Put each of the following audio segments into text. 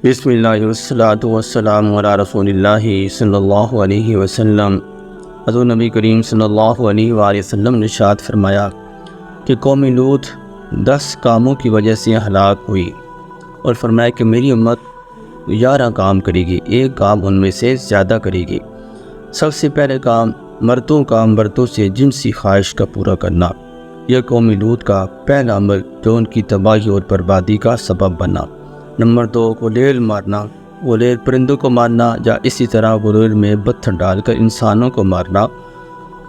بسم اللہ والصلاۃ والسلام علی رسول اللہ صلی اللہ علیہ وسلم۔ حضور نبی کریم صلی اللہ علیہ وآلہ وسلم نے ارشاد فرمایا کہ قوم لوط 10 کاموں کی وجہ سے ہلاک ہوئی، اور فرمایا کہ میری امت 11 کام کرے گی، ایک کام ان میں سے زیادہ کرے گی۔ سب سے پہلے کام مردوں کا مردوں سے جنسی خواہش کا پورا کرنا۔ یہ قوم لوط کا پہلا عمل جو ان کی تباہی اور بربادی کا سبب بنا۔ نمبر 2، غلیل مارنا، غلیل پرندوں کو مارنا یا اسی طرح غلیل میں پتھر ڈال کر انسانوں کو مارنا۔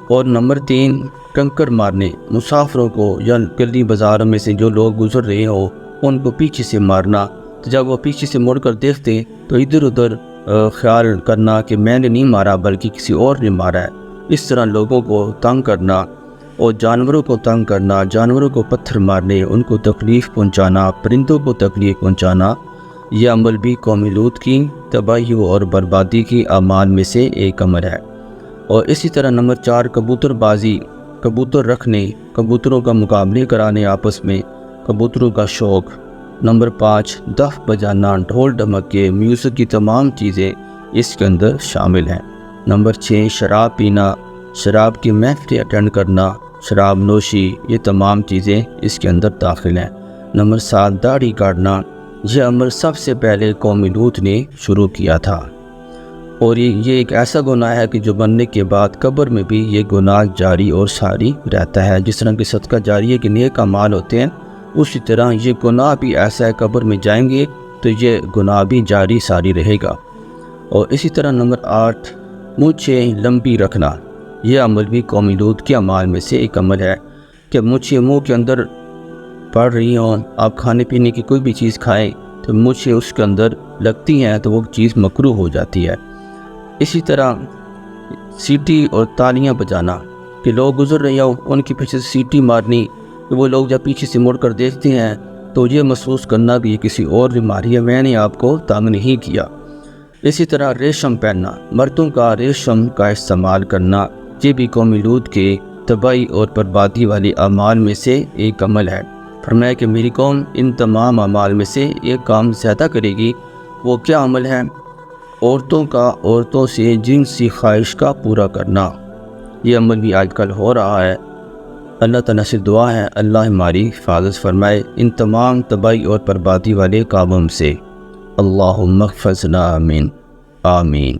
اور نمبر 3، کنکر مارنے، مسافروں کو یا گلی بازاروں میں سے جو لوگ گزر رہے ہو ان کو پیچھے سے مارنا، تو جب وہ پیچھے سے مڑ کر دیکھتے تو ادھر ادھر خیال کرنا کہ میں نے نہیں مارا بلکہ کسی اور نے مارا ہے۔ اس طرح لوگوں کو تنگ کرنا اور جانوروں کو تنگ کرنا، جانوروں کو پتھر مارنے، ان کو تکلیف پہنچانا، پرندوں کو تکلیف پہنچانا، یہ عمل بھی قوم لوط کی تباہی اور بربادی کی اعمال میں سے ایک عمل ہے۔ اور اسی طرح نمبر 4، کبوتر بازی، کبوتر رکھنے، کبوتروں کا مقابلے کرانے آپس میں، کبوتروں کا شوق۔ نمبر 5، دف بجانا، ڈھول ڈھمکے، میوزک کی تمام چیزیں اس کے اندر شامل ہیں۔ نمبر 6، شراب پینا، شراب کی محفلیں اٹینڈ کرنا، شراب نوشی، یہ تمام چیزیں اس کے اندر داخل ہیں۔ نمبر 7، داڑھی کاٹنا، یہ عمل سب سے پہلے قوم لوط نے شروع کیا تھا، اور یہ ایک ایسا گناہ ہے کہ جو بننے کے بعد قبر میں بھی یہ گناہ جاری اور ساری رہتا ہے۔ جس طرح کہ صدقہ جاریہ کے نیک اعمال ہوتے ہیں، اسی طرح یہ گناہ بھی ایسا ہے، قبر میں جائیں گے تو یہ گناہ بھی جاری ساری رہے گا۔ اور اسی طرح نمبر 8، مونچھیں لمبی رکھنا، یہ عمل بھی قوم لوط کے اعمال میں سے ایک عمل ہے کہ مونچھیں منہ کے اندر پڑ رہی ہوں، آپ کھانے پینے کی کوئی بھی چیز کھائیں تو مونچھیں اس کے اندر لگتی ہیں تو وہ چیز مکروہ ہو جاتی ہے۔ اسی طرح سیٹی اور تالیاں بجانا، کہ لوگ گزر رہے ہوں ان کے پیچھے سے سیٹی مارنی، کہ وہ لوگ جب پیچھے سے مڑ کر دیکھتے ہیں تو یہ محسوس کرنا کہ یہ کسی اور بیماری ہے، میں نے آپ کو تنگ نہیں کیا۔ اسی طرح ریشم پہننا، مردوں کا ریشم کا استعمال کرنا، یہ بھی قوم لوط کے تباہی اور بربادی والی اعمال میں سے ایک عمل ہے۔ فرمایا کہ میری قوم ان تمام اعمال میں سے ایک کام زیادہ کرے گی۔ وہ کیا عمل ہے؟ عورتوں سے جنسی خواہش کا پورا کرنا۔ یہ عمل بھی آج کل ہو رہا ہے۔ اللہ تعالیٰ سے دعا ہے اللہ ہماری حفاظت فرمائے ان تمام تباہی اور بربادی والے کاموں سے۔ اللہم احفظنا، آمین آمین۔